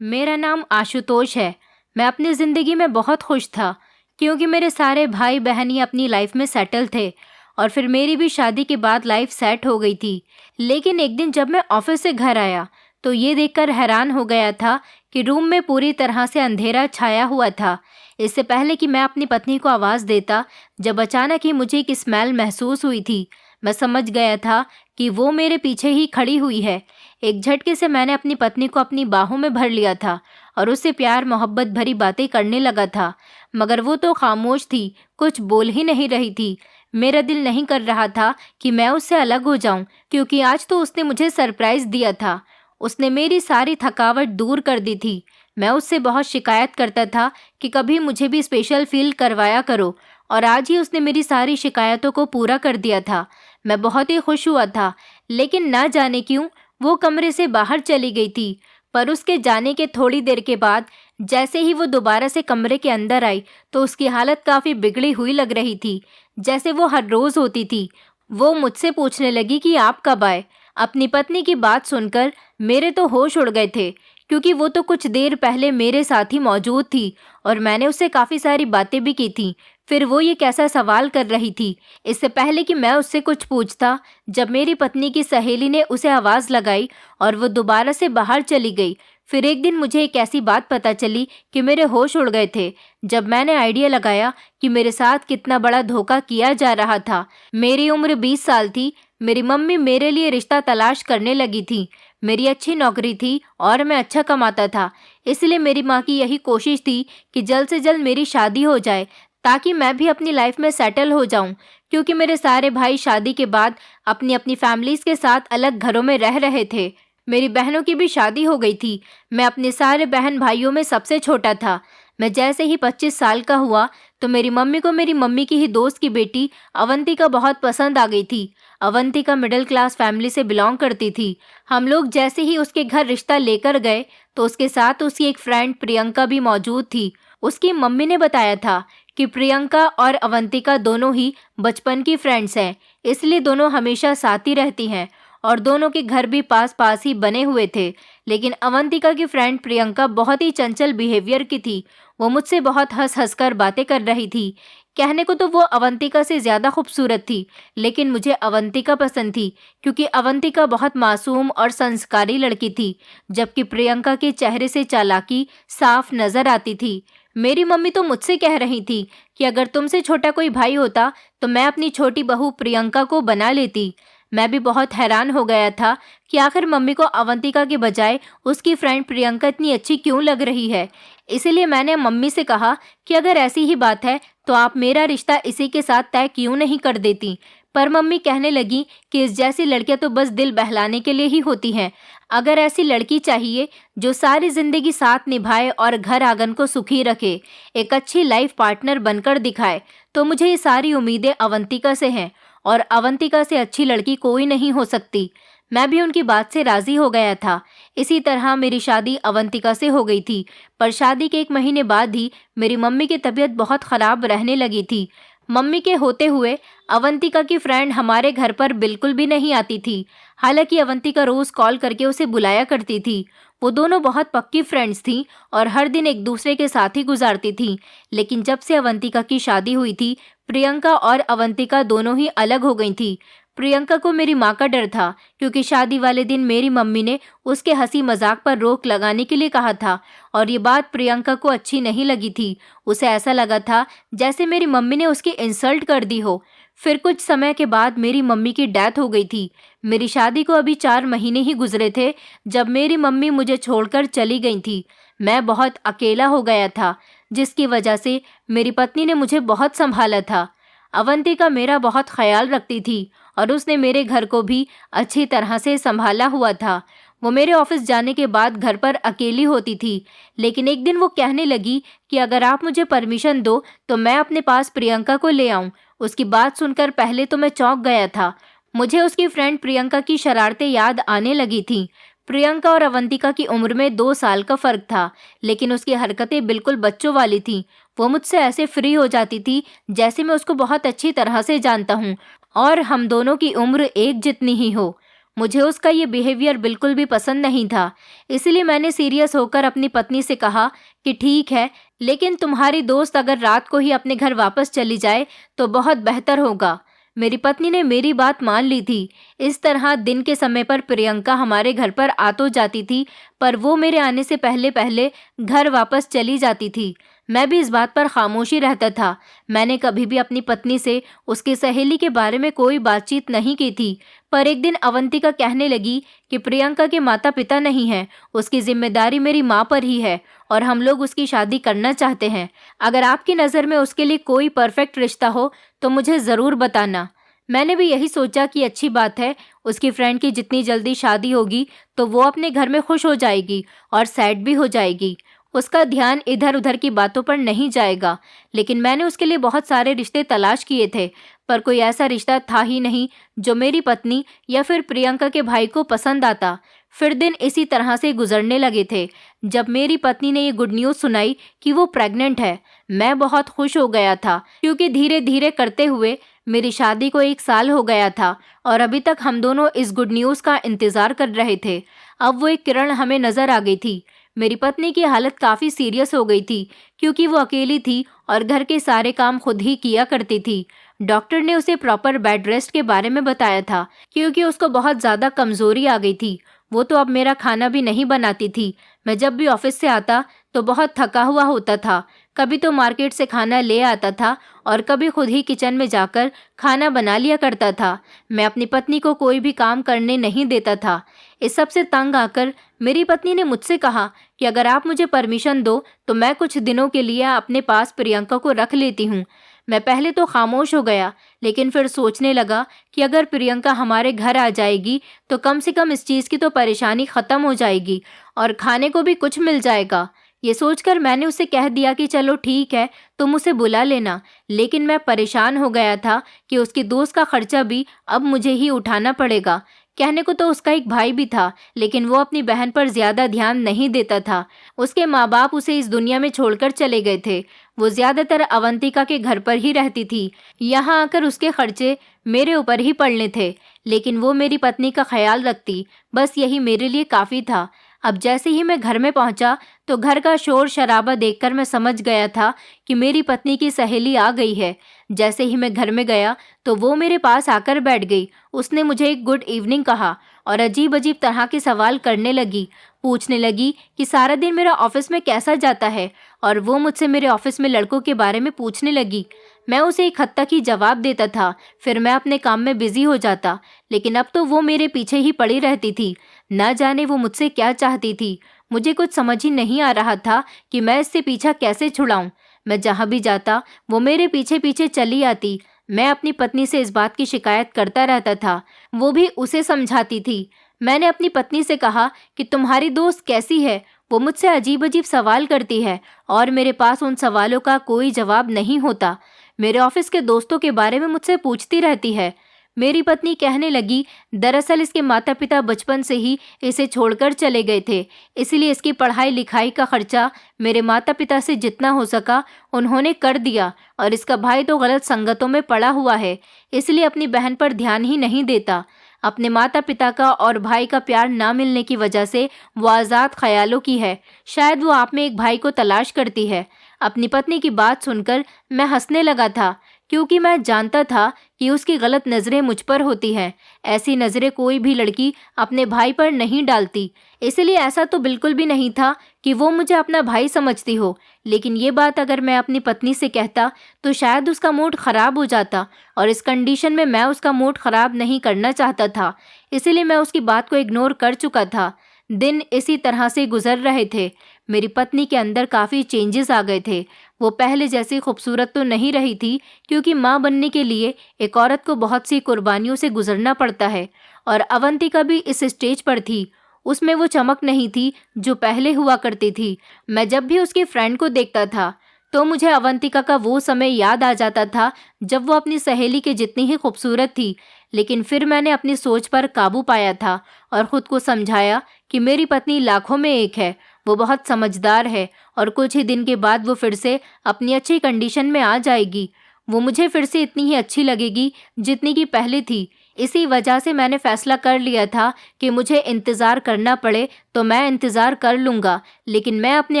मेरा नाम आशुतोष है। मैं अपनी ज़िंदगी में बहुत खुश था क्योंकि मेरे सारे भाई बहन ही अपनी लाइफ में सेटल थे और फिर मेरी भी शादी के बाद लाइफ सेट हो गई थी। लेकिन एक दिन जब मैं ऑफिस से घर आया तो ये देखकर हैरान हो गया था कि रूम में पूरी तरह से अंधेरा छाया हुआ था। इससे पहले कि मैं अपनी पत्नी को आवाज़ देता, जब अचानक ही मुझे एक स्मेल महसूस हुई थी। मैं समझ गया था कि वो मेरे पीछे ही खड़ी हुई है। एक झटके से मैंने अपनी पत्नी को अपनी बाहों में भर लिया था और उससे प्यार मोहब्बत भरी बातें करने लगा था, मगर वो तो खामोश थी, कुछ बोल ही नहीं रही थी। मेरा दिल नहीं कर रहा था कि मैं उससे अलग हो जाऊं, क्योंकि आज तो उसने मुझे सरप्राइज दिया था। उसने मेरी सारी थकावट दूर कर दी थी। मैं उससे बहुत शिकायत करता था कि कभी मुझे भी स्पेशल फील करवाया करो, और आज ही उसने मेरी सारी शिकायतों को पूरा कर दिया था। मैं बहुत ही खुश हुआ था, लेकिन ना जाने क्यों वो कमरे से बाहर चली गई थी। पर उसके जाने के थोड़ी देर के बाद जैसे ही वो दोबारा से कमरे के अंदर आई तो उसकी हालत काफ़ी बिगड़ी हुई लग रही थी, जैसे वो हर रोज़ होती थी। वो मुझसे पूछने लगी कि आप कब आए। अपनी पत्नी की बात सुनकर मेरे तो होश उड़ गए थे, क्योंकि वो तो कुछ देर पहले मेरे साथ ही मौजूद थी और मैंने उससे काफ़ी सारी बातें भी की थी। फिर वो ये कैसा सवाल कर रही थी। इससे पहले कि मैं उससे कुछ पूछता, जब मेरी पत्नी की सहेली ने उसे आवाज़ लगाई और वो दोबारा से बाहर चली गई। फिर एक दिन मुझे एक ऐसी बात पता चली कि मेरे होश उड़ गए थे, जब मैंने आइडिया लगाया कि मेरे साथ कितना बड़ा धोखा किया जा रहा था। मेरी उम्र 20 साल थी। मेरी मम्मी मेरे लिए रिश्ता तलाश करने लगी थी। मेरी अच्छी नौकरी थी और मैं अच्छा कमाता था, इसलिए मेरी माँ की यही कोशिश थी कि जल्द से जल्द मेरी शादी हो जाए, ताकि मैं भी अपनी लाइफ में सेटल हो जाऊं, क्योंकि मेरे सारे भाई शादी के बाद अपनी अपनी फैमिलीज़ के साथ अलग घरों में रह रहे थे। मेरी बहनों की भी शादी हो गई थी। मैं अपने सारे बहन भाइयों में सबसे छोटा था। मैं जैसे ही 25 साल का हुआ तो मेरी मम्मी को मेरी मम्मी की ही दोस्त की बेटी अवंतिका बहुत पसंद आ गई थी। अवंतिका मिडिल क्लास फैमिली से बिलोंग करती थी। हम लोग जैसे ही उसके घर रिश्ता लेकर गए तो उसके साथ उसकी एक फ्रेंड प्रियंका भी मौजूद थी। उसकी मम्मी ने बताया था कि प्रियंका और अवंतिका दोनों ही बचपन की फ्रेंड्स हैं, इसलिए दोनों हमेशा साथ ही रहती हैं और दोनों के घर भी पास पास ही बने हुए थे। लेकिन अवंतिका की फ्रेंड प्रियंका बहुत ही चंचल बिहेवियर की थी। वो मुझसे बहुत हंस हंस कर बातें कर रही थी। कहने को तो वो अवंतिका से ज़्यादा खूबसूरत थी, लेकिन मुझे अवंतिका पसंद थी, क्योंकि अवंतिका बहुत मासूम और संस्कारी लड़की थी, जबकि प्रियंका के चेहरे से चालाकी साफ नजर आती थी। मेरी मम्मी तो मुझसे कह रही थी कि अगर तुमसे छोटा कोई भाई होता तो मैं अपनी छोटी बहू प्रियंका को बना लेती। मैं भी बहुत हैरान हो गया था कि आखिर मम्मी को अवंतिका के बजाय उसकी फ्रेंड प्रियंका इतनी अच्छी क्यों लग रही है। इसीलिए मैंने मम्मी से कहा कि अगर ऐसी ही बात है तो आप मेरा रिश्ता इसी के साथ तय क्यों नहीं कर देती। पर मम्मी कहने लगी कि इस जैसी लड़कियां तो बस दिल बहलाने के लिए ही होती हैं। अगर ऐसी लड़की चाहिए जो सारी जिंदगी साथ निभाए और घर आंगन को सुखी रखे, एक अच्छी लाइफ पार्टनर बनकर दिखाए, तो मुझे ये सारी उम्मीदें अवंतिका से हैं और अवंतिका से अच्छी लड़की कोई नहीं हो सकती। मैं भी उनकी बात से राजी हो गया था। इसी तरह मेरी शादी अवंतिका से हो गई थी। पर शादी के 1 महीने बाद ही मेरी मम्मी की तबीयत बहुत ख़राब रहने लगी थी। मम्मी के होते हुए अवंतिका की फ्रेंड हमारे घर पर बिल्कुल भी नहीं आती थी। हालांकि अवंतिका रोज़ कॉल करके उसे बुलाया करती थी। वो दोनों बहुत पक्की फ्रेंड्स थीं और हर दिन एक दूसरे के साथ ही गुजारती थीं। लेकिन जब से अवंतिका की शादी हुई थी, प्रियंका और अवंतिका दोनों ही अलग हो गई थी। प्रियंका को मेरी माँ का डर था, क्योंकि शादी वाले दिन मेरी मम्मी ने उसके हंसी मजाक पर रोक लगाने के लिए कहा था और ये बात प्रियंका को अच्छी नहीं लगी थी। उसे ऐसा लगा था जैसे मेरी मम्मी ने उसकी इंसल्ट कर दी हो। फिर कुछ समय के बाद मेरी मम्मी की डेथ हो गई थी। मेरी शादी को अभी 4 महीने ही गुजरे थे जब मेरी मम्मी मुझे छोड़कर चली गई थी। मैं बहुत अकेला हो गया था, जिसकी वजह से मेरी पत्नी ने मुझे बहुत संभाला था। अवंतिका मेरा बहुत ख्याल रखती थी और उसने मेरे घर को भी अच्छी तरह से संभाला हुआ था। वो मेरे ऑफिस जाने के बाद घर पर अकेली होती थी, लेकिन एक दिन वो कहने लगी कि अगर आप मुझे परमिशन दो तो मैं अपने पास प्रियंका को ले आऊं। उसकी बात सुनकर पहले तो मैं चौंक गया था। मुझे उसकी फ्रेंड प्रियंका की शरारतें याद आने लगी थीं। प्रियंका और अवंतिका की उम्र में 2 साल का फर्क था, लेकिन उसकी हरकतें बिल्कुल बच्चों वाली थीं। वो मुझसे ऐसे फ्री हो जाती थी जैसे मैं उसको बहुत अच्छी तरह से जानता हूँ और हम दोनों की उम्र एक जितनी ही हो। मुझे उसका ये बिहेवियर बिल्कुल भी पसंद नहीं था। इसलिए मैंने सीरियस होकर अपनी पत्नी से कहा कि ठीक है, लेकिन तुम्हारी दोस्त अगर रात को ही अपने घर वापस चली जाए तो बहुत बेहतर होगा। मेरी पत्नी ने मेरी बात मान ली थी। इस तरह दिन के समय पर प्रियंका हमारे घर पर आ तो जाती थी, पर वो मेरे आने से पहले पहले घर वापस चली जाती थी। मैं भी इस बात पर खामोशी रहता था। मैंने कभी भी अपनी पत्नी से उसकी सहेली के बारे में कोई बातचीत नहीं की थी। पर एक दिन अवंतिका कहने लगी कि प्रियंका के माता पिता नहीं हैं, उसकी जिम्मेदारी मेरी माँ पर ही है और हम लोग उसकी शादी करना चाहते हैं। अगर आपकी नज़र में उसके लिए कोई परफेक्ट रिश्ता हो तो मुझे ज़रूर बताना। मैंने भी यही सोचा कि अच्छी बात है, उसकी फ्रेंड की जितनी जल्दी शादी होगी तो वो अपने घर में खुश हो जाएगी और सेट भी हो जाएगी। उसका ध्यान इधर उधर की बातों पर नहीं जाएगा। लेकिन मैंने उसके लिए बहुत सारे रिश्ते तलाश किए थे, पर कोई ऐसा रिश्ता था ही नहीं जो मेरी पत्नी या फिर प्रियंका के भाई को पसंद आता। फिर दिन इसी तरह से गुजरने लगे थे। जब मेरी पत्नी ने ये गुड न्यूज़ सुनाई कि वो प्रेग्नेंट है, मैं बहुत खुश हो गया था, क्योंकि धीरे धीरे करते हुए मेरी शादी को 1 साल हो गया था और अभी तक हम दोनों इस गुड न्यूज़ का इंतज़ार कर रहे थे। अब वो एक किरण हमें नज़र आ गई थी। मेरी पत्नी की हालत काफ़ी सीरियस हो गई थी, क्योंकि वो अकेली थी और घर के सारे काम खुद ही किया करती थी। डॉक्टर ने उसे प्रॉपर बेड रेस्ट के बारे में बताया था, क्योंकि उसको बहुत ज़्यादा कमज़ोरी आ गई थी। वो तो अब मेरा खाना भी नहीं बनाती थी। मैं जब भी ऑफिस से आता तो बहुत थका हुआ होता था। कभी तो मार्केट से खाना ले आता था और कभी खुद ही किचन में जाकर खाना बना लिया करता था। मैं अपनी पत्नी को कोई भी काम करने नहीं देता था। इस सब से तंग आकर मेरी पत्नी ने मुझसे कहा कि अगर आप मुझे परमिशन दो तो मैं कुछ दिनों के लिए अपने पास प्रियंका को रख लेती हूँ। मैं पहले तो खामोश हो गया, लेकिन फिर सोचने लगा कि अगर प्रियंका हमारे घर आ जाएगी तो कम से कम इस चीज़ की तो परेशानी ख़त्म हो जाएगी और खाने को भी कुछ मिल जाएगा। ये सोचकर मैंने उसे कह दिया कि चलो ठीक है, तुम उसे बुला लेना। लेकिन मैं परेशान हो गया था कि उसकी दोस्त का खर्चा भी अब मुझे ही उठाना पड़ेगा। कहने को तो उसका एक भाई भी था, लेकिन वो अपनी बहन पर ज़्यादा ध्यान नहीं देता था। उसके माँ बाप उसे इस दुनिया में छोड़कर चले गए थे। वो ज़्यादातर अवंतिका के घर पर ही रहती थी। यहाँ आकर उसके खर्चे मेरे ऊपर ही पड़ने थे, लेकिन वो मेरी पत्नी का ख्याल रखती, बस यही मेरे लिए काफ़ी था। अब जैसे ही मैं घर में पहुंचा तो घर का शोर शराबा देखकर मैं समझ गया था कि मेरी पत्नी की सहेली आ गई है। जैसे ही मैं घर में गया तो वो मेरे पास आकर बैठ गई। उसने मुझे एक गुड इवनिंग कहा और अजीब अजीब तरह के सवाल करने लगी। पूछने लगी कि सारा दिन मेरा ऑफिस में कैसा जाता है, और वो मुझसे मेरे ऑफिस में लड़कों के बारे में पूछने लगी। मैं उसे एक हद तक ही जवाब देता था, फिर मैं अपने काम में बिजी हो जाता। लेकिन अब तो वो मेरे पीछे ही पड़ी रहती थी। ना जाने वो मुझसे क्या चाहती थी। मुझे कुछ समझ ही नहीं आ रहा था कि मैं इससे पीछा कैसे छुड़ाऊं। मैं जहां भी जाता वो मेरे पीछे पीछे चली आती। मैं अपनी पत्नी से इस बात की शिकायत करता रहता था, वो भी उसे समझाती थी। मैंने अपनी पत्नी से कहा कि तुम्हारी दोस्त कैसी है, वो मुझसे अजीब अजीब सवाल करती है और मेरे पास उन सवालों का कोई जवाब नहीं होता। मेरे ऑफिस के दोस्तों के बारे में मुझसे पूछती रहती है। मेरी पत्नी कहने लगी, दरअसल इसके माता पिता बचपन से ही इसे छोड़कर चले गए थे, इसलिए इसकी पढ़ाई लिखाई का खर्चा मेरे माता पिता से जितना हो सका उन्होंने कर दिया, और इसका भाई तो गलत संगतों में पड़ा हुआ है, इसलिए अपनी बहन पर ध्यान ही नहीं देता। अपने माता पिता का और भाई का प्यार ना मिलने की वजह से वो आज़ाद ख्यालों की है। शायद वो आप में एक भाई को तलाश करती है। अपनी पत्नी की बात सुनकर मैं हंसने लगा था, क्योंकि मैं जानता था कि उसकी गलत नज़रें मुझ पर होती हैं। ऐसी नज़रें कोई भी लड़की अपने भाई पर नहीं डालती, इसलिए ऐसा तो बिल्कुल भी नहीं था कि वो मुझे अपना भाई समझती हो। लेकिन ये बात अगर मैं अपनी पत्नी से कहता तो शायद उसका मूड ख़राब हो जाता, और इस कंडीशन में मैं उसका मूड ख़राब नहीं करना चाहता था, इसलिए मैं उसकी बात को इग्नोर कर चुका था। दिन इसी तरह से गुजर रहे थे। मेरी पत्नी के अंदर काफ़ी चेंजेस आ गए थे। वो पहले जैसी खूबसूरत तो नहीं रही थी, क्योंकि माँ बनने के लिए एक औरत को बहुत सी कुर्बानियों से गुजरना पड़ता है, और अवंतिका भी इस स्टेज पर थी। उसमें वो चमक नहीं थी जो पहले हुआ करती थी। मैं जब भी उसकी फ्रेंड को देखता था तो मुझे अवंतिका का वो समय याद आ जाता था जब वो अपनी सहेली के जितनी ही खूबसूरत थी। लेकिन फिर मैंने अपनी सोच पर काबू पाया था और ख़ुद को समझाया कि मेरी पत्नी लाखों में एक है। वो बहुत समझदार है और कुछ ही दिन के बाद वो फिर से अपनी अच्छी कंडीशन में आ जाएगी। वो मुझे फिर से इतनी ही अच्छी लगेगी जितनी कि पहले थी। इसी वजह से मैंने फैसला कर लिया था कि मुझे इंतज़ार करना पड़े तो मैं इंतज़ार कर लूँगा, लेकिन मैं अपने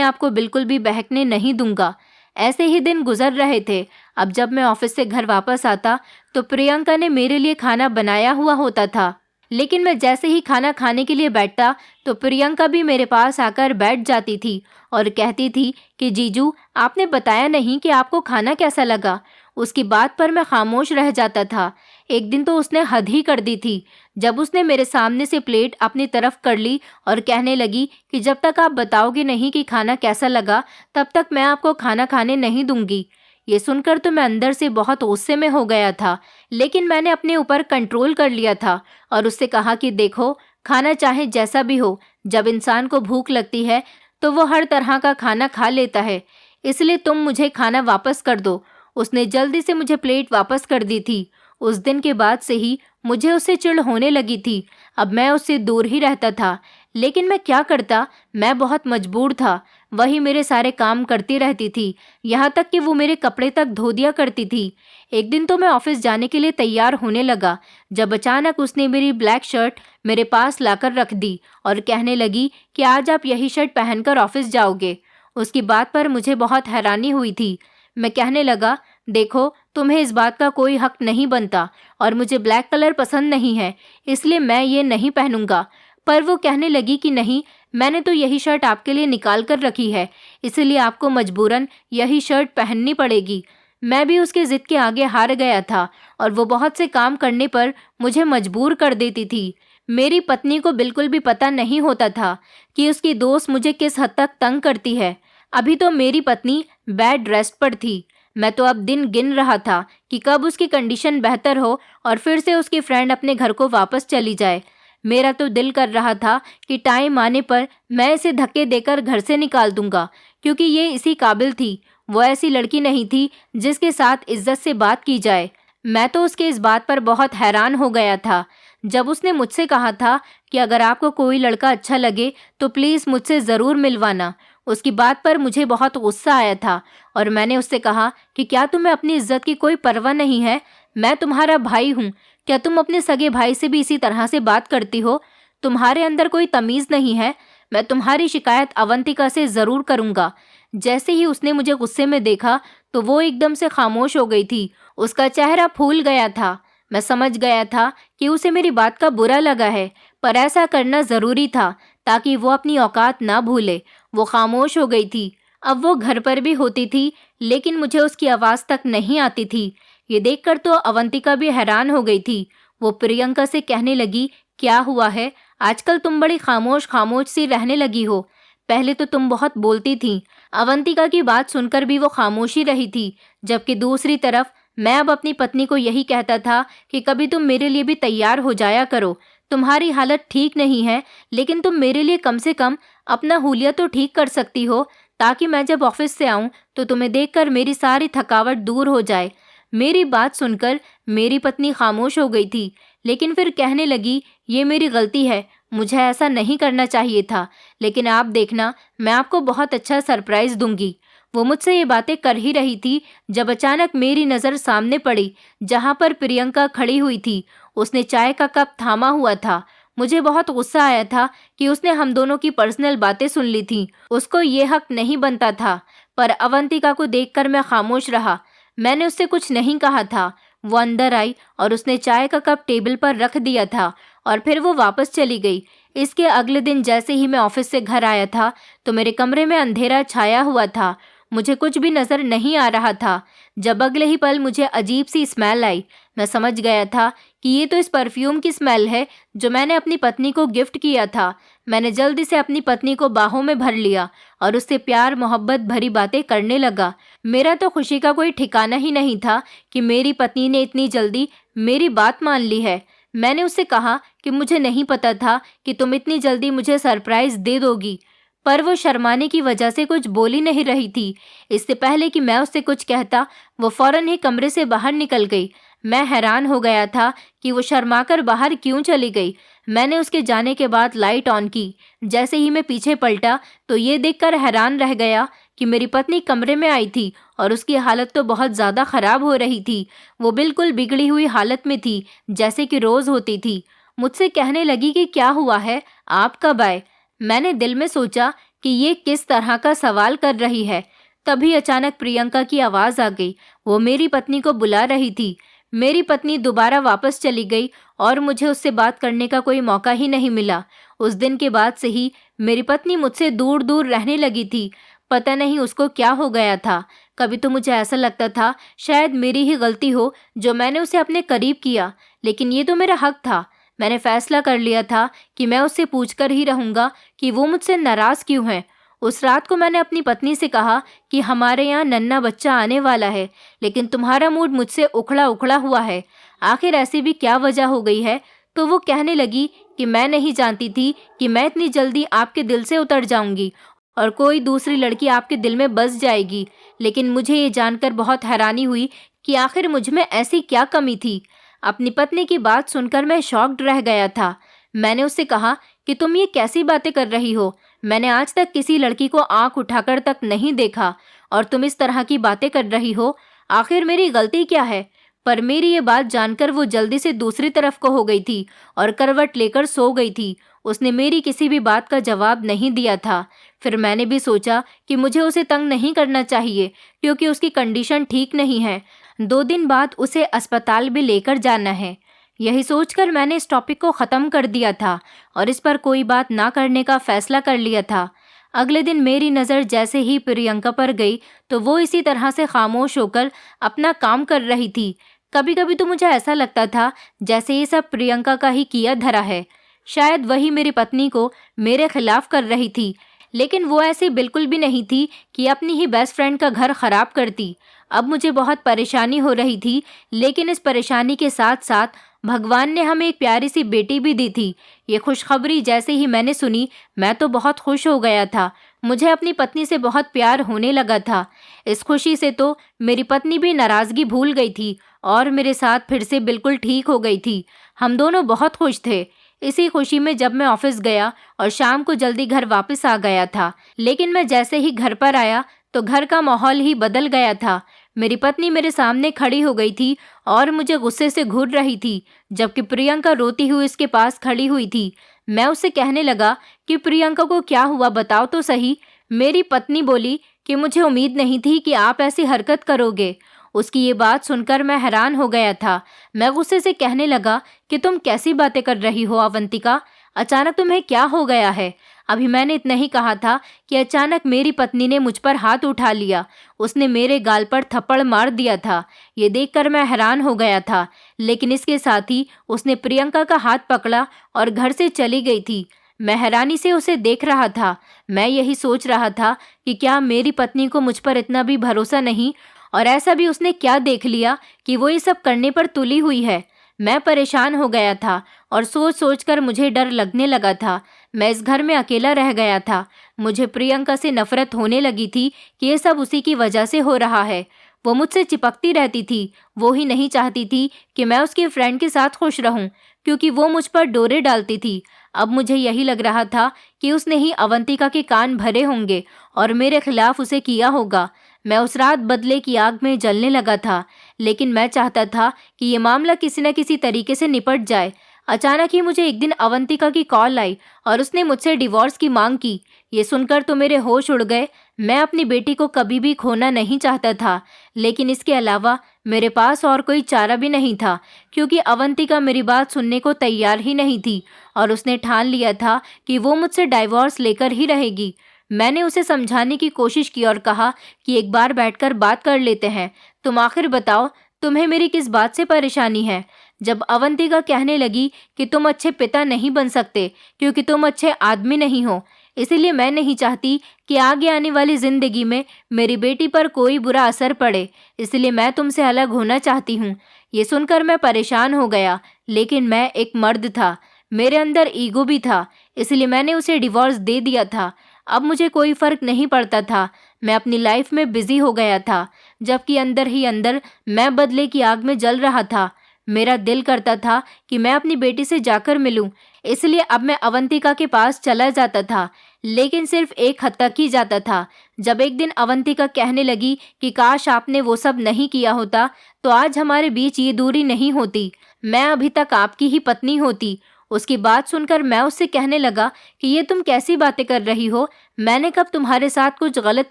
आप को बिल्कुल भी बहकने नहीं दूँगा। ऐसे ही दिन गुजर रहे थे। अब जब मैं ऑफिस से घर वापस आता तो प्रियंका ने मेरे लिए खाना बनाया हुआ होता था, लेकिन मैं जैसे ही खाना खाने के लिए बैठता तो प्रियंका भी मेरे पास आकर बैठ जाती थी और कहती थी कि जीजू, आपने बताया नहीं कि आपको खाना कैसा लगा। उसकी बात पर मैं खामोश रह जाता था। एक दिन तो उसने हद ही कर दी थी, जब उसने मेरे सामने से प्लेट अपनी तरफ कर ली और कहने लगी कि जब तक आप बताओगे नहीं कि खाना कैसा लगा, तब तक मैं आपको खाना खाने नहीं दूंगी। ये सुनकर तो मैं अंदर से बहुत गुस्से में हो गया था, लेकिन मैंने अपने ऊपर कंट्रोल कर लिया था और उससे कहा कि देखो, खाना चाहे जैसा भी हो, जब इंसान को भूख लगती है तो वो हर तरह का खाना खा लेता है, इसलिए तुम मुझे खाना वापस कर दो। उसने जल्दी से मुझे प्लेट वापस कर दी थी। उस दिन के बाद से ही मुझे उससे चिढ़ होने लगी थी। अब मैं उससे दूर ही रहता था, लेकिन मैं क्या करता, मैं बहुत मजबूर था। वही मेरे सारे काम करती रहती थी, यहाँ तक कि वो मेरे कपड़े तक धो दिया करती थी। एक दिन तो मैं ऑफिस जाने के लिए तैयार होने लगा, जब अचानक उसने मेरी ब्लैक शर्ट मेरे पास लाकर रख दी और कहने लगी कि आज आप यही शर्ट पहनकर ऑफिस जाओगे। उसकी बात पर मुझे बहुत हैरानी हुई थी। मैं कहने लगा, देखो, तुम्हें इस बात का कोई हक नहीं बनता और मुझे ब्लैक कलर पसंद नहीं है, इसलिए मैं ये नहीं पहनूंगा। पर वो कहने लगी कि नहीं, मैंने तो यही शर्ट आपके लिए निकाल कर रखी है, इसलिए आपको मजबूरन यही शर्ट पहननी पड़ेगी। मैं भी उसके जिद के आगे हार गया था और वो बहुत से काम करने पर मुझे मजबूर कर देती थी। मेरी पत्नी को बिल्कुल भी पता नहीं होता था कि उसकी दोस्त मुझे किस हद तक तंग करती है। अभी तो मेरी पत्नी बेड रेस्ट पर थी। मैं तो अब दिन गिन रहा था कि कब उसकी कंडीशन बेहतर हो और फिर से उसकी फ्रेंड अपने घर को वापस चली जाए। मेरा तो दिल कर रहा था कि टाइम आने पर मैं इसे धक्के देकर घर से निकाल दूंगा, क्योंकि ये इसी काबिल थी। वो ऐसी लड़की नहीं थी जिसके साथ इज्जत से बात की जाए। मैं तो उसके इस बात पर बहुत हैरान हो गया था। जब उसने मुझसे कहा था कि अगर आपको कोई लड़का अच्छा लगे तो प्लीज़ मुझसे ज़रूर मिलवाना, उसकी बात पर मुझे बहुत गुस्सा आया था और मैंने उससे कहा कि क्या तुम्हें अपनी इज्जत की कोई परवाह नहीं है? मैं तुम्हारा भाई हूँ। क्या तुम अपने सगे भाई से भी इसी तरह से बात करती हो? तुम्हारे अंदर कोई तमीज़ नहीं है। मैं तुम्हारी शिकायत अवंतिका से ज़रूर करूँगा। जैसे ही उसने मुझे गुस्से में देखा तो वो एकदम से खामोश हो गई थी। उसका चेहरा फूल गया था। मैं समझ गया था कि उसे मेरी बात का बुरा लगा है, पर ऐसा करना ज़रूरी था ताकि वो अपनी औकात ना भूले। वो खामोश हो गई थी। अब वो घर पर भी होती थी, लेकिन मुझे उसकी आवाज़ तक नहीं आती थी। ये देखकर तो अवंतिका भी हैरान हो गई थी। वो प्रियंका से कहने लगी, क्या हुआ है? आजकल तुम बड़ी खामोश खामोश सी रहने लगी हो। पहले तो तुम बहुत बोलती थी। अवंतिका की बात सुनकर भी वो खामोशी रही थी, जबकि दूसरी तरफ मैं अब अपनी पत्नी को यही कहता था कि कभी तुम मेरे लिए भी तैयार हो जाया करो। तुम्हारी हालत ठीक नहीं है, लेकिन तुम मेरे लिए कम से कम अपना हुलिया तो ठीक कर सकती हो, ताकि मैं जब ऑफिस से आऊं तो तुम्हें देखकर मेरी सारी थकावट दूर हो जाए। मेरी बात सुनकर मेरी पत्नी खामोश हो गई थी, लेकिन फिर कहने लगी, ये मेरी गलती है, मुझे ऐसा नहीं करना चाहिए था, लेकिन आप देखना, मैं आपको बहुत अच्छा सरप्राइज दूंगी। वो मुझसे ये बातें कर ही रही थी जब अचानक मेरी नज़र सामने पड़ी, जहाँ पर प्रियंका खड़ी हुई थी। उसने चाय का कप थामा हुआ था। मुझे बहुत गुस्सा आया था कि उसने हम दोनों की पर्सनल बातें सुन ली थीं। उसको ये हक नहीं बनता था, पर अवंतिका को देखकर मैं खामोश रहा। मैंने उससे कुछ नहीं कहा था। वो अंदर आई और उसने चाय का कप टेबल पर रख दिया था और फिर वो वापस चली गई। इसके अगले दिन जैसे ही मैं ऑफिस से घर आया था तो मेरे कमरे में अंधेरा छाया हुआ था। मुझे कुछ भी नज़र नहीं आ रहा था। जब अगले ही पल मुझे अजीब सी स्मेल आई, मैं समझ गया था कि ये तो इस परफ्यूम की स्मेल है जो मैंने अपनी पत्नी को गिफ्ट किया था। मैंने जल्दी से अपनी पत्नी को बाहों में भर लिया और उससे प्यार मोहब्बत भरी बातें करने लगा। मेरा तो खुशी का कोई ठिकाना ही नहीं था कि मेरी पत्नी ने इतनी जल्दी मेरी बात मान ली है। मैंने उससे कहा कि मुझे नहीं पता था कि तुम इतनी जल्दी मुझे सरप्राइज दे दोगी, पर वो शर्माने की वजह से कुछ बोली नहीं रही थी। इससे पहले कि मैं उससे कुछ कहता, वो फौरन ही कमरे से बाहर निकल गई। मैं हैरान हो गया था कि वो शर्माकर बाहर क्यों चली गई। मैंने उसके जाने के बाद लाइट ऑन की। जैसे ही मैं पीछे पलटा तो ये देखकर हैरान रह गया कि मेरी पत्नी कमरे में आई थी और उसकी हालत तो बहुत ज़्यादा ख़राब हो रही थी। वो बिल्कुल बिगड़ी हुई हालत में थी, जैसे कि रोज़ होती थी। मुझसे कहने लगी कि क्या हुआ है, आप कब आए? मैंने दिल में सोचा कि ये किस तरह का सवाल कर रही है। तभी अचानक प्रियंका की आवाज़ आ गई। वो मेरी पत्नी को बुला रही थी। मेरी पत्नी दोबारा वापस चली गई और मुझे उससे बात करने का कोई मौका ही नहीं मिला। उस दिन के बाद से ही मेरी पत्नी मुझसे दूर दूर रहने लगी थी। पता नहीं उसको क्या हो गया था। कभी तो मुझे ऐसा लगता था शायद मेरी ही गलती हो जो मैंने उसे अपने करीब किया, लेकिन ये तो मेरा हक था। मैंने फैसला कर लिया था कि मैं उससे पूछकर ही रहूँगा कि वो मुझसे नाराज़ क्यों है। उस रात को मैंने अपनी पत्नी से कहा कि हमारे यहाँ नन्हा बच्चा आने वाला है, लेकिन तुम्हारा मूड मुझसे उखड़ा उखड़ा हुआ है। आखिर ऐसी भी क्या वजह हो गई है? तो वो कहने लगी कि मैं नहीं जानती थी कि मैं इतनी जल्दी आपके दिल से उतर जाऊंगी और कोई दूसरी लड़की आपके दिल में बस जाएगी। लेकिन मुझे ये जानकर बहुत हैरानी हुई कि आखिर मुझ में ऐसी क्या कमी थी। अपनी पत्नी की बात सुनकर मैं शॉक्ड रह गया था। मैंने उससे कहा कि तुम ये कैसी बातें कर रही हो? मैंने आज तक किसी लड़की को आंख उठाकर तक नहीं देखा और तुम इस तरह की बातें कर रही हो। आखिर मेरी गलती क्या है? पर मेरी ये बात जानकर वो जल्दी से दूसरी तरफ को हो गई थी और करवट लेकर सो गई थी। उसने मेरी किसी भी बात का जवाब नहीं दिया था। फिर मैंने भी सोचा कि मुझे उसे तंग नहीं करना चाहिए, क्योंकि उसकी कंडीशन ठीक नहीं है। 2 दिन बाद उसे अस्पताल भी लेकर जाना है। यही सोचकर मैंने इस टॉपिक को ख़त्म कर दिया था और इस पर कोई बात ना करने का फैसला कर लिया था। अगले दिन मेरी नज़र जैसे ही प्रियंका पर गई तो वो इसी तरह से खामोश होकर अपना काम कर रही थी। कभी कभी तो मुझे ऐसा लगता था जैसे ये सब प्रियंका का ही किया धरा है। शायद वही मेरी पत्नी को मेरे खिलाफ कर रही थी, लेकिन वो ऐसी बिल्कुल भी नहीं थी कि अपनी ही बेस्ट फ्रेंड का घर खराब करती। अब मुझे बहुत परेशानी हो रही थी, लेकिन इस परेशानी के साथ साथ भगवान ने हमें एक प्यारी सी बेटी भी दी थी। ये खुशखबरी जैसे ही मैंने सुनी, मैं तो बहुत खुश हो गया था। मुझे अपनी पत्नी से बहुत प्यार होने लगा था। इस खुशी से तो मेरी पत्नी भी नाराज़गी भूल गई थी और मेरे साथ फिर से बिल्कुल ठीक हो गई थी। हम दोनों बहुत खुश थे। इसी खुशी में जब मैं ऑफिस गया और शाम को जल्दी घर वापस आ गया था, लेकिन मैं जैसे ही घर पर आया तो घर का माहौल ही बदल गया था। मेरी पत्नी मेरे सामने खड़ी हो गई थी और मुझे गुस्से से घूर रही थी, जबकि प्रियंका रोती हुई उसके पास खड़ी हुई थी। मैं उससे कहने लगा कि प्रियंका को क्या हुआ, बताओ तो सही। मेरी पत्नी बोली कि मुझे उम्मीद नहीं थी कि आप ऐसी हरकत करोगे। उसकी ये बात सुनकर मैं हैरान हो गया था। मैं गुस्से से कहने लगा कि तुम कैसी बातें कर रही हो अवंतिका? अचानक तुम्हें क्या हो गया है? अभी मैंने इतना ही कहा था कि अचानक मेरी पत्नी ने मुझ पर हाथ उठा लिया। उसने मेरे गाल पर थप्पड़ मार दिया था। ये देखकर मैं हैरान हो गया था, लेकिन इसके साथ ही उसने प्रियंका का हाथ पकड़ा और घर से चली गई थी। मैं हैरानी से उसे देख रहा था। मैं यही सोच रहा था कि क्या मेरी पत्नी को मुझ पर इतना भी भरोसा नहीं, और ऐसा भी उसने क्या देख लिया कि वो ये सब करने पर तुली हुई है। मैं परेशान हो गया था और सोच सोच कर मुझे डर लगने लगा था। मैं इस घर में अकेला रह गया था। मुझे प्रियंका से नफरत होने लगी थी कि ये सब उसी की वजह से हो रहा है। वो मुझसे चिपकती रहती थी। वो ही नहीं चाहती थी कि मैं उसकी फ्रेंड के साथ खुश रहूं, क्योंकि वो मुझ पर डोरे डालती थी। अब मुझे यही लग रहा था कि उसने ही अवंतिका के कान भरे होंगे और मेरे खिलाफ उसे किया होगा। मैं उस रात बदले की आग में जलने लगा था, लेकिन मैं चाहता था कि ये मामला किसी न किसी तरीके से निपट जाए। अचानक ही मुझे एक दिन अवंतिका की कॉल आई और उसने मुझसे डिवोर्स की मांग की। ये सुनकर तो मेरे होश उड़ गए। मैं अपनी बेटी को कभी भी खोना नहीं चाहता था, लेकिन इसके अलावा मेरे पास और कोई चारा भी नहीं था, क्योंकि अवंतिका मेरी बात सुनने को तैयार ही नहीं थी और उसने ठान लिया था कि वो मुझसे डाइवोर्स लेकर ही रहेगी। मैंने उसे समझाने की कोशिश की और कहा कि एक बार बैठकर बात कर लेते हैं। तुम आखिर बताओ, तुम्हें मेरी किस बात से परेशानी है? जब अवंतिका कहने लगी कि तुम अच्छे पिता नहीं बन सकते क्योंकि तुम अच्छे आदमी नहीं हो, इसीलिए मैं नहीं चाहती कि आगे आने वाली जिंदगी में मेरी बेटी पर कोई बुरा असर पड़े, इसलिए मैं तुमसे अलग होना चाहती हूँ। ये सुनकर मैं परेशान हो गया, लेकिन मैं एक मर्द था, मेरे अंदर ईगो भी था, इसलिए मैंने उसे डिवोर्स दे दिया था। अब मुझे कोई फर्क नहीं पड़ता था। मैं अपनी लाइफ में बिजी हो गया था, जबकि अंदर ही अंदर मैं बदले की आग में जल रहा था। मेरा दिल करता था कि मैं अपनी बेटी से जाकर मिलूं, इसलिए अब मैं अवंतिका के पास चला जाता था। लेकिन सिर्फ एक हद तक ही जाता था। जब एक दिन अवंतिका कहने लगी कि काश आपने वो सब नहीं किया होता तो आज हमारे बीच ये दूरी नहीं होती, मैं अभी तक आपकी ही पत्नी होती। उसकी बात सुनकर मैं उससे कहने लगा कि ये तुम कैसी बातें कर रही हो, मैंने कब तुम्हारे साथ कुछ गलत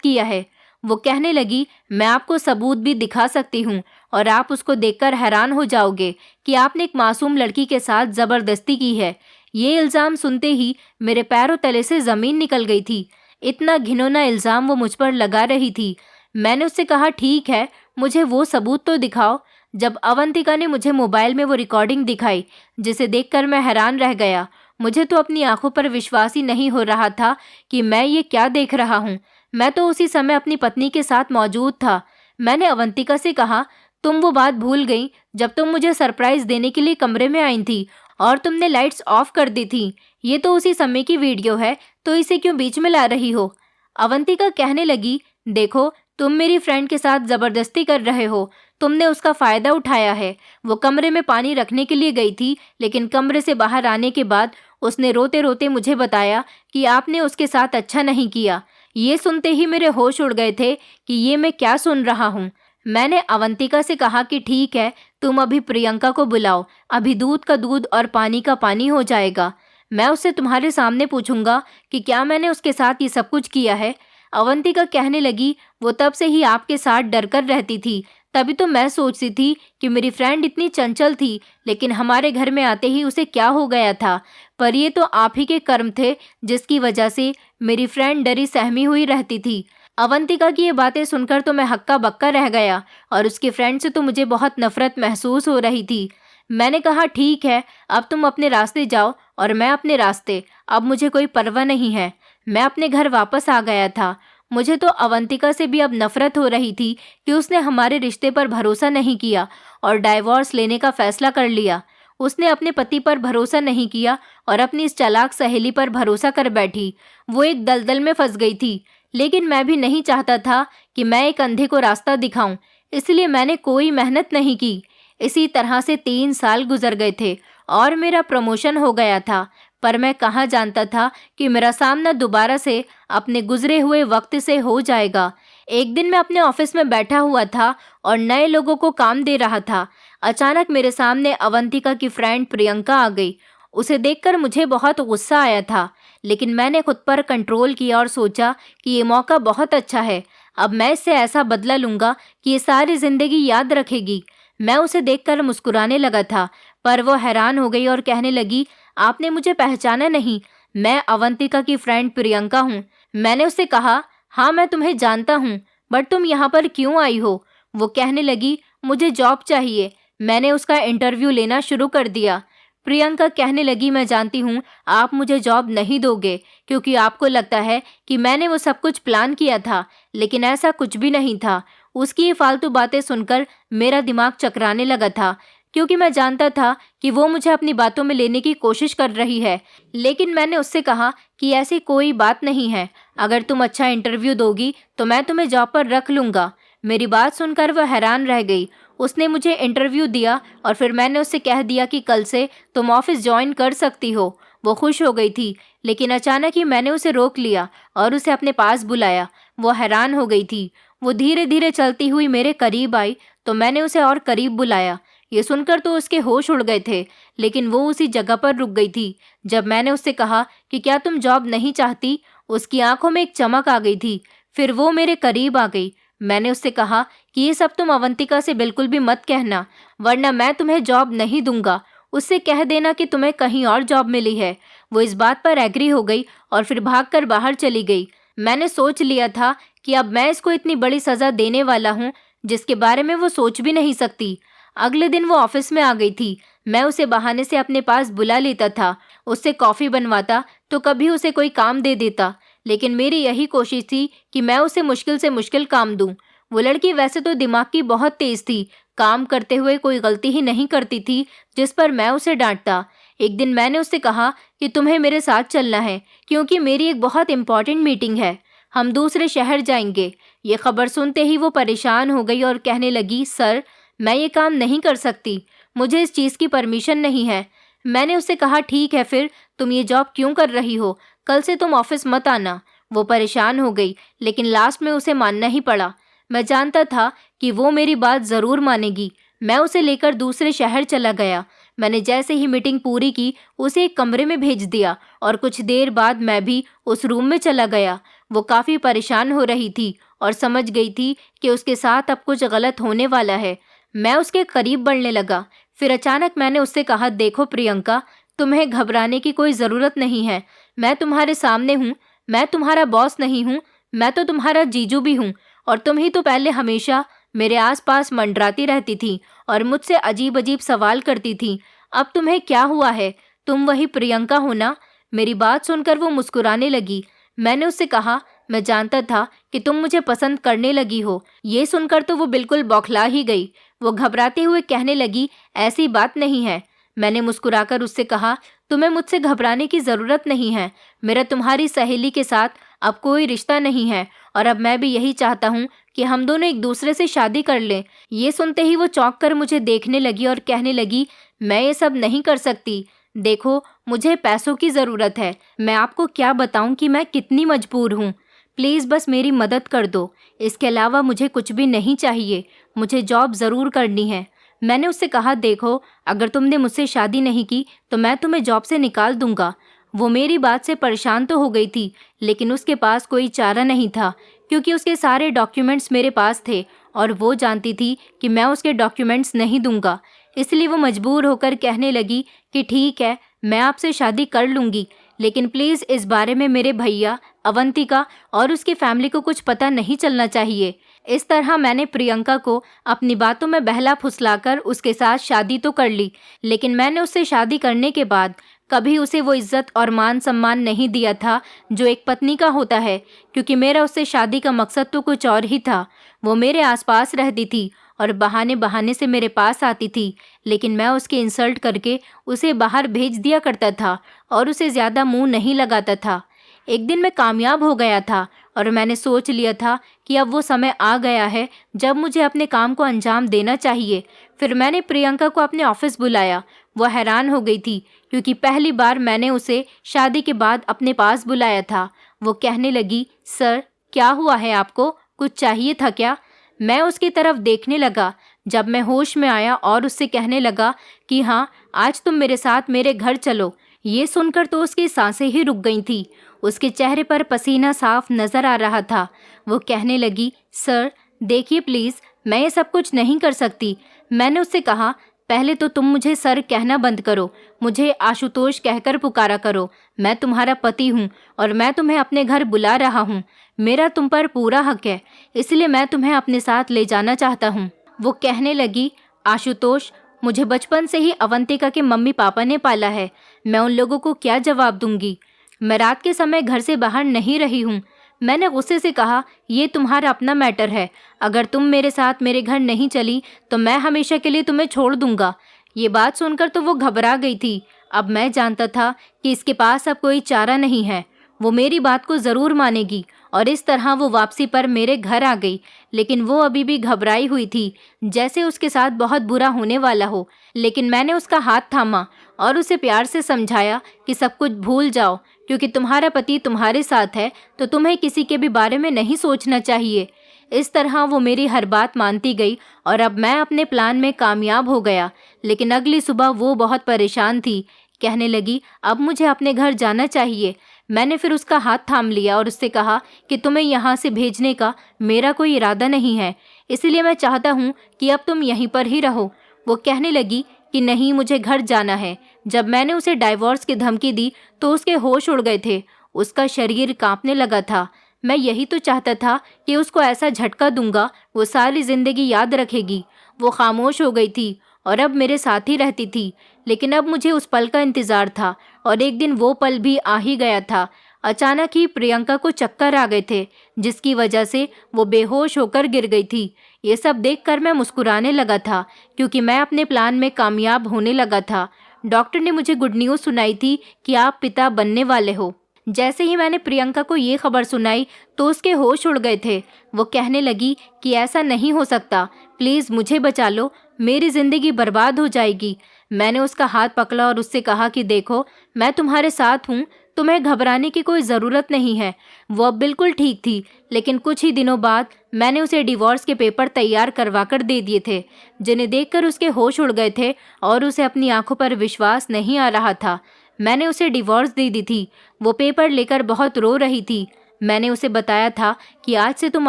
किया है। वो कहने लगी, मैं आपको सबूत भी दिखा सकती हूँ और आप उसको देखकर हैरान हो जाओगे कि आपने एक मासूम लड़की के साथ जबरदस्ती की है। ये इल्ज़ाम सुनते ही मेरे पैरों तले से ज़मीन निकल गई थी। इतना घिनौना इल्ज़ाम वो मुझ पर लगा रही थी। मैंने उससे कहा, ठीक है, मुझे वो सबूत तो दिखाओ। जब अवंतिका ने मुझे मोबाइल में वो रिकॉर्डिंग दिखाई, जिसे देखकर मैं हैरान रह गया। मुझे तो अपनी आंखों पर विश्वास ही नहीं हो रहा था कि मैं ये क्या देख रहा हूँ। मैं तो उसी समय अपनी पत्नी के साथ मौजूद था। मैंने अवंतिका से कहा, तुम वो बात भूल गई जब तुम मुझे सरप्राइज देने के लिए कमरे में आई थी और तुमने लाइट्स ऑफ कर दी थी। ये तो उसी समय की वीडियो है, तो इसे क्यों बीच में ला रही हो? अवंतिका कहने लगी, देखो, तुम मेरी फ्रेंड के साथ जबरदस्ती कर रहे हो। तुमने उसका फायदा उठाया है। वो कमरे में पानी रखने के लिए गई थी, लेकिन कमरे से बाहर आने के बाद उसने रोते रोते मुझे बताया कि आपने उसके साथ अच्छा नहीं किया। ये सुनते ही मेरे होश उड़ गए थे कि ये मैं क्या सुन रहा हूँ। मैंने अवंतिका से कहा कि ठीक है, तुम अभी प्रियंका को बुलाओ, अभी दूध का दूध और पानी का पानी हो जाएगा। मैं उससे तुम्हारे सामने पूछूंगा कि क्या मैंने उसके साथ ये सब कुछ किया है। अवंतिका कहने लगी, वो तब से ही आपके साथ डर कर रहती थी। तभी तो मैं सोचती थी कि मेरी फ्रेंड इतनी चंचल थी, लेकिन हमारे घर में आते ही उसे क्या हो गया था। पर ये तो आप ही के कर्म थे, जिसकी वजह से मेरी फ्रेंड डरी सहमी हुई रहती थी। अवंतिका की ये बातें सुनकर तो मैं हक्का बक्का रह गया और उसकी फ्रेंड से तो मुझे बहुत नफरत महसूस हो रही थी। मैंने कहा, ठीक है, अब तुम अपने रास्ते जाओ और मैं अपने रास्ते। अब मुझे कोई परवाह नहीं है। मैं अपने घर वापस आ गया था। मुझे तो अवंतिका से भी अब नफरत हो रही थी कि उसने हमारे रिश्ते पर भरोसा नहीं किया और डाइवोर्स लेने का फैसला कर लिया। उसने अपने पति पर भरोसा नहीं किया और अपनी इस चालाक सहेली पर भरोसा कर बैठी। वो एक दलदल में फंस गई थी, लेकिन मैं भी नहीं चाहता था कि मैं एक अंधे को रास्ता दिखाऊं, इसलिए मैंने कोई मेहनत नहीं की। इसी तरह से 3 साल गुजर गए थे और मेरा प्रमोशन हो गया था। पर मैं कहाँ जानता था कि मेरा सामना दोबारा से अपने गुजरे हुए वक्त से हो जाएगा। एक दिन मैं अपने ऑफिस में बैठा हुआ था और नए लोगों को काम दे रहा था। अचानक मेरे सामने अवंतिका की फ्रेंड प्रियंका आ गई। उसे देखकर मुझे बहुत गुस्सा आया था, लेकिन मैंने खुद पर कंट्रोल किया और सोचा कि ये मौका बहुत अच्छा है। अब मैं इससे ऐसा बदला लूंगा कि ये सारी जिंदगी याद रखेगी। मैं उसे देखकर मुस्कुराने लगा था, पर वो हैरान हो गई और कहने लगी, आपने मुझे पहचाना नहीं? मैं अवंतिका की फ्रेंड प्रियंका हूँ। मैंने उससे कहा, हाँ, मैं तुम्हें जानता हूँ, बट तुम यहाँ पर क्यों आई हो? वो कहने लगी, मुझे जॉब चाहिए। मैंने उसका इंटरव्यू लेना शुरू कर दिया। प्रियंका कहने लगी, मैं जानती हूँ आप मुझे जॉब नहीं दोगे क्योंकि आपको लगता है कि मैंने वो सब कुछ प्लान किया था, लेकिन ऐसा कुछ भी नहीं था। उसकी ये फालतू बातें सुनकर मेरा दिमाग चकराने लगा था, क्योंकि मैं जानता था कि वो मुझे अपनी बातों में लेने की कोशिश कर रही है। लेकिन मैंने उससे कहा कि ऐसी कोई बात नहीं है। अगर तुम अच्छा इंटरव्यू दोगी तो मैं तुम्हें जॉब पर रख लूँगा। मेरी बात सुनकर वह हैरान रह गई। उसने मुझे इंटरव्यू दिया और फिर मैंने उससे कह दिया कि कल से तुम ऑफिस ज्वाइन कर सकती हो। वो खुश हो गई थी, लेकिन अचानक ही मैंने उसे रोक लिया और उसे अपने पास बुलाया। वो हैरान हो गई थी। वो धीरे धीरे चलती हुई मेरे करीब आई तो मैंने उसे और करीब बुलाया। ये सुनकर तो उसके होश उड़ गए थे, लेकिन वो उसी जगह पर रुक गई थी। जब मैंने उससे कहा कि क्या तुम जॉब नहीं चाहती, उसकी आंखों में एक चमक आ गई थी। फिर वो मेरे करीब आ गई। मैंने उससे कहा कि ये सब तुम अवंतिका से बिल्कुल भी मत कहना, वरना मैं तुम्हें जॉब नहीं दूंगा। उससे कह देना कि तुम्हें कहीं और जॉब मिली है। वो इस बात पर एग्री हो गई और फिर भागकर बाहर चली गई। मैंने सोच लिया था कि अब मैं इसको इतनी बड़ी सज़ा देने वाला हूँ जिसके बारे में वो सोच भी नहीं सकती। अगले दिन वो ऑफिस में आ गई थी। मैं उसे बहाने से अपने पास बुला लेता था, उससे कॉफ़ी बनवाता तो कभी उसे कोई काम दे देता, लेकिन मेरी यही कोशिश थी कि मैं उसे मुश्किल से मुश्किल काम दूं। वो लड़की वैसे तो दिमाग की बहुत तेज थी, काम करते हुए कोई गलती ही नहीं करती थी जिस पर मैं उसे डांटता। एक दिन मैंने उससे कहा कि तुम्हें मेरे साथ चलना है क्योंकि मेरी एक बहुत इंपॉर्टेंट मीटिंग है। हम दूसरे शहर जाएंगे। ये खबर सुनते ही वो परेशान हो गई और कहने लगी, सर, मैं ये काम नहीं कर सकती, मुझे इस चीज़ की परमिशन नहीं है। मैंने उससे कहा, ठीक है, फिर तुम ये जॉब क्यों कर रही हो? कल से तुम ऑफिस मत आना। वो परेशान हो गई, लेकिन लास्ट में उसे मानना ही पड़ा। मैं जानता था कि वो मेरी बात ज़रूर मानेगी। मैं उसे लेकर दूसरे शहर चला गया। मैंने जैसे ही मीटिंग पूरी की, उसे एक कमरे में भेज दिया और कुछ देर बाद मैं भी उस रूम में चला गया। वो काफ़ी परेशान हो रही थी और समझ गई थी कि उसके साथ अब कुछ गलत होने वाला है। मैं उसके करीब बढ़ने लगा। फिर अचानक मैंने उससे कहा, देखो प्रियंका, तुम्हें घबराने की कोई ज़रूरत नहीं है। मैं तुम्हारे सामने हूँ। मैं तुम्हारा बॉस नहीं हूँ, मैं तो तुम्हारा जीजू भी हूँ। और तुम ही तो पहले हमेशा मेरे आसपास मंडराती रहती थी और मुझसे अजीब अजीब सवाल करती थी। अब तुम्हें क्या हुआ है? तुम वही प्रियंका हो ना? मेरी बात सुनकर वो मुस्कुराने लगी। मैंने उससे कहा, मैं जानता था कि तुम मुझे पसंद करने लगी हो। ये सुनकर तो वो बिल्कुल बौखला ही गई। वो घबराते हुए कहने लगी, ऐसी बात नहीं है। मैंने मुस्कुराकर उससे कहा, तुम्हें मुझसे घबराने की ज़रूरत नहीं है। मेरा तुम्हारी सहेली के साथ अब कोई रिश्ता नहीं है और अब मैं भी यही चाहता हूँ कि हम दोनों एक दूसरे से शादी कर लें। ये सुनते ही वो चौंक कर मुझे देखने लगी और कहने लगी, मैं ये सब नहीं कर सकती। देखो, मुझे पैसों की ज़रूरत है। मैं आपको क्या बताऊँ कि मैं कितनी मजबूर हूँ। प्लीज़ बस मेरी मदद कर दो। इसके अलावा मुझे कुछ भी नहीं चाहिए। मुझे जॉब ज़रूर करनी है। मैंने उससे कहा, देखो, अगर तुमने मुझसे शादी नहीं की तो मैं तुम्हें जॉब से निकाल दूंगा। वो मेरी बात से परेशान तो हो गई थी, लेकिन उसके पास कोई चारा नहीं था, क्योंकि उसके सारे डॉक्यूमेंट्स मेरे पास थे और वो जानती थी कि मैं उसके डॉक्यूमेंट्स नहीं दूंगा। इसलिए वो मजबूर होकर कहने लगी कि ठीक है, मैं आपसे शादी कर लूँगी, लेकिन प्लीज़ इस बारे में मेरे भैया, अवंतिका और उसकी फैमिली को कुछ पता नहीं चलना चाहिए। इस तरह मैंने प्रियंका को अपनी बातों में बहला फुसलाकर उसके साथ शादी तो कर ली, लेकिन मैंने उससे शादी करने के बाद कभी उसे वो इज्जत और मान सम्मान नहीं दिया था जो एक पत्नी का होता है, क्योंकि मेरा उससे शादी का मकसद तो कुछ और ही था। वो मेरे आसपास रहती थी और बहाने बहाने से मेरे पास आती थी, लेकिन मैं उसके इंसल्ट करके उसे बाहर भेज दिया करता था और उसे ज़्यादा मुंह नहीं लगाता था। एक दिन मैं कामयाब हो गया था और मैंने सोच लिया था कि अब वो समय आ गया है जब मुझे अपने काम को अंजाम देना चाहिए। फिर मैंने प्रियंका को अपने ऑफिस बुलाया। वो हैरान हो गई थी, क्योंकि पहली बार मैंने उसे शादी के बाद अपने पास बुलाया था। वो कहने लगी, सर, क्या हुआ है आपको? कुछ चाहिए था क्या? मैं उसकी तरफ देखने लगा। जब मैं होश में आया और उससे कहने लगा कि हाँ, आज तुम मेरे साथ मेरे घर चलो। ये सुनकर तो उसकी सांसें ही रुक गई थी। उसके चेहरे पर पसीना साफ नजर आ रहा था। वो कहने लगी, सर देखिए प्लीज़, मैं ये सब कुछ नहीं कर सकती। मैंने उससे कहा, पहले तो तुम मुझे सर कहना बंद करो, मुझे आशुतोष कहकर पुकारा करो। मैं तुम्हारा पति हूँ और मैं तुम्हें अपने घर बुला रहा हूँ। मेरा तुम पर पूरा हक है, इसलिए मैं तुम्हें अपने साथ ले जाना चाहता हूँ। वो कहने लगी, आशुतोष, मुझे बचपन से ही अवंतिका के मम्मी पापा ने पाला है। मैं उन लोगों को क्या जवाब दूंगी? मैं रात के समय घर से बाहर नहीं रही हूँ। मैंने गुस्से से कहा, ये तुम्हारा अपना मैटर है। अगर तुम मेरे साथ मेरे घर नहीं चली तो मैं हमेशा के लिए तुम्हें छोड़ दूंगा। ये बात सुनकर तो वो घबरा गई थी। अब मैं जानता था कि इसके पास अब कोई चारा नहीं है। वो मेरी बात को ज़रूर मानेगी और इस तरह वो वापसी पर मेरे घर आ गई। लेकिन वो अभी भी घबराई हुई थी, जैसे उसके साथ बहुत बुरा होने वाला हो। लेकिन मैंने उसका हाथ थामा और उसे प्यार से समझाया कि सब कुछ भूल जाओ, क्योंकि तुम्हारा पति तुम्हारे साथ है तो तुम्हें किसी के भी बारे में नहीं सोचना चाहिए। इस तरह वो मेरी हर बात मानती गई और अब मैं अपने प्लान में कामयाब हो गया। लेकिन अगली सुबह वो बहुत परेशान थी। कहने लगी, अब मुझे अपने घर जाना चाहिए। मैंने फिर उसका हाथ थाम लिया और उससे कहा कि तुम्हें यहाँ से भेजने का मेरा कोई इरादा नहीं है, इसलिए मैं चाहता हूँ कि अब तुम यहीं पर ही रहो। वो कहने लगी कि नहीं, मुझे घर जाना है। जब मैंने उसे डाइवोर्स की धमकी दी तो उसके होश उड़ गए थे। उसका शरीर कांपने लगा था। मैं यही तो चाहता था कि उसको ऐसा झटका दूंगा वो सारी जिंदगी याद रखेगी। वो खामोश हो गई थी और अब मेरे साथ ही रहती थी। लेकिन अब मुझे उस पल का इंतज़ार था और एक दिन वो पल भी आ ही गया था। अचानक ही प्रियंका को चक्कर आ गए थे, जिसकी वजह से वो बेहोश होकर गिर गई थी। ये सब देखकर मैं मुस्कुराने लगा था, क्योंकि मैं अपने प्लान में कामयाब होने लगा था। डॉक्टर ने मुझे गुड न्यूज़ सुनाई थी कि आप पिता बनने वाले हो। जैसे ही मैंने प्रियंका को ये खबर सुनाई तो उसके होश उड़ गए थे। वो कहने लगी कि ऐसा नहीं हो सकता, प्लीज़ मुझे बचा लो, मेरी ज़िंदगी बर्बाद हो जाएगी। मैंने उसका हाथ पकड़ा और उससे कहा कि देखो, मैं तुम्हारे साथ हूँ, तुम्हें घबराने की कोई ज़रूरत नहीं है। वो अब बिल्कुल ठीक थी, लेकिन कुछ ही दिनों बाद मैंने उसे डिवोर्स के पेपर तैयार करवा कर दे दिए थे, जिन्हें देखकर उसके होश उड़ गए थे और उसे अपनी आंखों पर विश्वास नहीं आ रहा था। मैंने उसे डिवोर्स दे दी थी। वो पेपर लेकर बहुत रो रही थी। मैंने उसे बताया था कि आज से तुम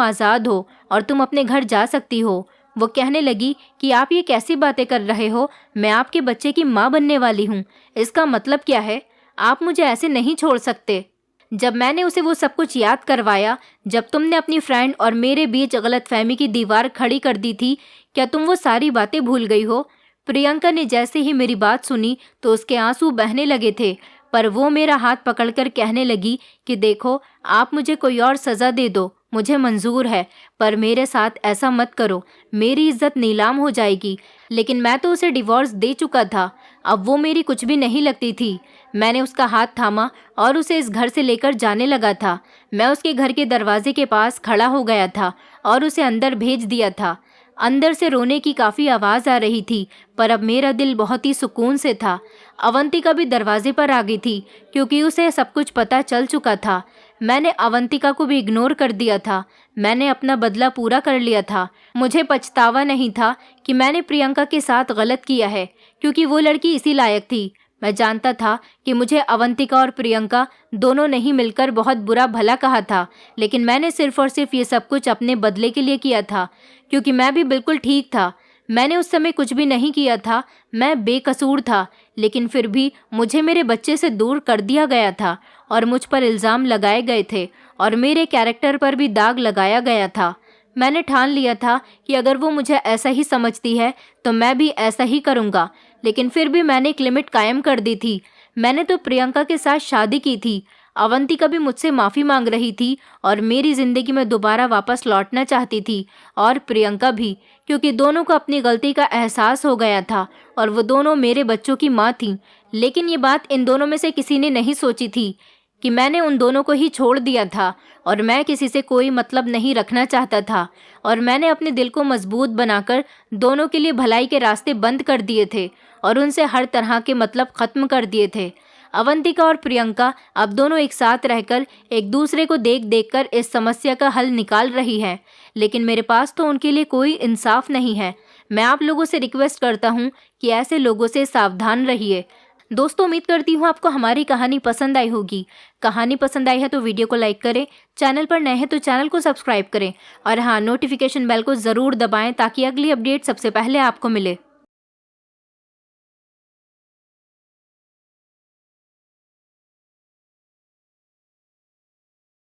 आज़ाद हो और तुम अपने घर जा सकती हो। वो कहने लगी कि आप ये कैसी बातें कर रहे हो, मैं आपके बच्चे की माँ बनने वाली हूँ। इसका मतलब क्या है? आप मुझे ऐसे नहीं छोड़ सकते। जब मैंने उसे वो सब कुछ याद करवाया, जब तुमने अपनी फ्रेंड और मेरे बीच गलतफहमी की दीवार खड़ी कर दी थी, क्या तुम वो सारी बातें भूल गई हो? प्रियंका ने जैसे ही मेरी बात सुनी तो उसके आंसू बहने लगे थे, पर वो मेरा हाथ पकड़कर कहने लगी कि देखो, आप मुझे कोई और सज़ा दे दो, मुझे मंजूर है, पर मेरे साथ ऐसा मत करो, मेरी इज्जत नीलाम हो जाएगी। लेकिन मैं तो उसे डिवोर्स दे चुका था, अब वो मेरी कुछ भी नहीं लगती थी। मैंने उसका हाथ थामा और उसे इस घर से लेकर जाने लगा था। मैं उसके घर के दरवाजे के पास खड़ा हो गया था और उसे अंदर भेज दिया था। अंदर से रोने की काफ़ी आवाज़ आ रही थी, पर अब मेरा दिल बहुत ही सुकून से था। अवंतिका भी दरवाजे पर आ गई थी, क्योंकि उसे सब कुछ पता चल चुका था। मैंने अवंतिका को भी इग्नोर कर दिया था। मैंने अपना बदला पूरा कर लिया था। मुझे पछतावा नहीं था कि मैंने प्रियंका के साथ गलत किया है, क्योंकि वो लड़की इसी लायक थी। मैं जानता था कि मुझे अवंतिका और प्रियंका दोनों नहीं मिलकर बहुत बुरा भला कहा था, लेकिन मैंने सिर्फ और सिर्फ ये सब कुछ अपने बदले के लिए किया था, क्योंकि मैं भी बिल्कुल ठीक था। मैंने उस समय कुछ भी नहीं किया था, मैं बेकसूर था, लेकिन फिर भी मुझे मेरे बच्चे से दूर कर दिया गया था और मुझ पर इल्ज़ाम लगाए गए थे और मेरे कैरेक्टर पर भी दाग लगाया गया था। मैंने ठान लिया था कि अगर वो मुझे ऐसा ही समझती है तो मैं भी ऐसा ही करूँगा, लेकिन फिर भी मैंने एक लिमिट कायम कर दी थी। मैंने तो प्रियंका के साथ शादी की थी। अवंतिका भी मुझसे माफ़ी मांग रही थी और मेरी ज़िंदगी में दोबारा वापस लौटना चाहती थी, और प्रियंका भी, क्योंकि दोनों को अपनी गलती का एहसास हो गया था और वो दोनों मेरे बच्चों की माँ थीं। लेकिन ये बात इन दोनों में से किसी ने नहीं सोची थी कि मैंने उन दोनों को ही छोड़ दिया था और मैं किसी से कोई मतलब नहीं रखना चाहता था, और मैंने अपने दिल को मजबूत बनाकर दोनों के लिए भलाई के रास्ते बंद कर दिए थे और उनसे हर तरह के मतलब ख़त्म कर दिए थे। अवंतिका और प्रियंका अब दोनों एक साथ रहकर एक दूसरे को देख देख कर इस समस्या का हल निकाल रही हैं, लेकिन मेरे पास तो उनके लिए कोई इंसाफ नहीं है। मैं आप लोगों से रिक्वेस्ट करता हूँ कि ऐसे लोगों से सावधान रहिए। दोस्तों, उम्मीद करती हूँ आपको हमारी कहानी पसंद आई होगी। कहानी पसंद आई है तो वीडियो को लाइक करें, चैनल पर नए हैं तो चैनल को सब्सक्राइब करें, और हाँ, नोटिफिकेशन बेल को ज़रूर दबाएं ताकि अगली अपडेट सबसे पहले आपको मिले।